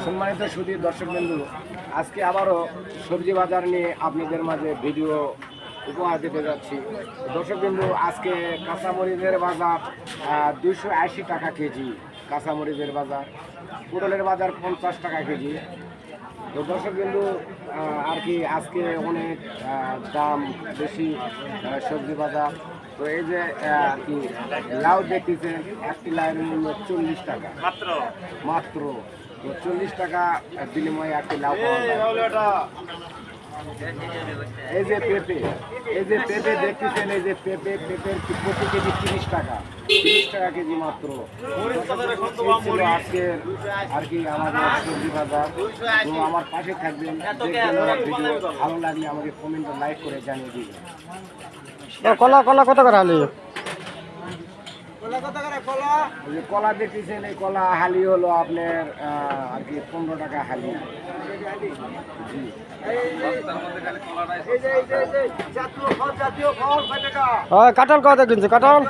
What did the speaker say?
সম্মানিত সুধী দর্শকবৃন্দু, আজকে আবারও সবজি বাজার নিয়ে আপনাদের মাঝে ভিডিও উপহার দিতে যাচ্ছি। দর্শকবৃন্দু, আজকে কাঁচামরিচের বাজার 280 টাকা কেজি, কাঁচামরিচের বাজার, পটলের বাজার 50 টাকা কেজি। তো দর্শকবৃন্দু, আর কি আজকে অনেক দাম বেশি সবজি বাজার। তো এই যে আর কি লাউ দেখতেছেন, একটি লাউয়ের মূল্য 40 টাকা মাত্র। তো 40 টাকা বিনিময়ে একটি লাউ পাওয়া যায়। এই যে পেঁপে, দেখতেছেন, এই যে পেঁপের প্রতি কেজি 30 টাকা, 30 টাকা কেজি মাত্র। আজকের আর কি আমাদের সবজি বাজার। তো আমার পাশে থাকবেন, দেখবেন আমার ভিডিও ভালো লাগলে আমাকে কমেন্টে লাইক করে জানিয়ে দিবেন। কলা কলা কত করে আলু? কলা দেখতেছেন, এই কলা হালি হলো আপনার আর কি 15 টাকা হালি। কাঁঠাল কত কিনছে কাঁঠাল?